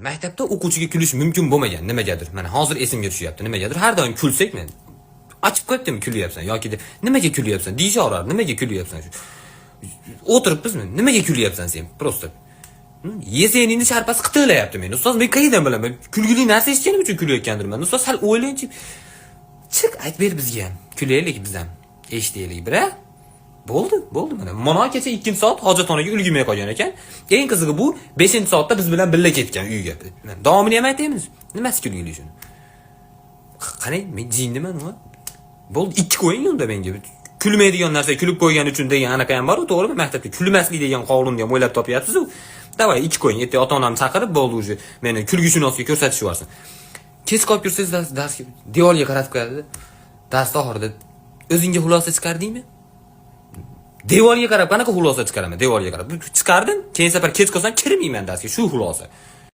Maktabda o'quvchiga kulish mumkin bo'lmagan nimagadir. Mana hozir esimga tushyapti. Nimagadir har doim kulsak men ochib qo'yibdimi kulyapsan yoki nimaga kulyapsan deyishaverar. Nimaga kulyapsan? O'tiribmizmi? Nimaga kulyapsan sen? Prosta. Yeseningni sharpasi qitilayapti meni. Ustoz men qayerdan bilaman? Kulgili narsa eshitganim uchun kulayotgandirman. Ustoz sal o'ylaychi. Chiq ayt ber bizga ham. Kulaylik biz ham. Eshitaylik bira. Bo'ldi mana. Mana kecha 2-soat hojatxonaga ulgurmay qolgan ekan. Eng qizig'i bu 5-soatda biz bilan birga ketgan uyga. Davomini ham aytaymiz. Nimasi kulgili shuni? Qani men jinniman u. Bo'ldi 2 qo'ying unda menga. Kulmaydigan narsa kulib qo'ygan uchun degan anaqa ham bor-ku, to'g'rimi? Maktabda kulmaslik degan qonunni ham o'ylab topyapsiz-ku. Davay 2 qo'ying. Erta ota-onamni chaqirib bo'ldi уже. Meni kulgushunosga ko'rsatishib yuborsin. Kech qolib yursangiz darsga devorga qaratib qo'yadi. Dars oxirida o'zingga xulosa chiqardingmi? Devorga qarab qanaqa xulosa chiqaraman? Devorga qarab chiqardim. Keyin safar kech qolsam kirmayman darsga. Shu xulosa.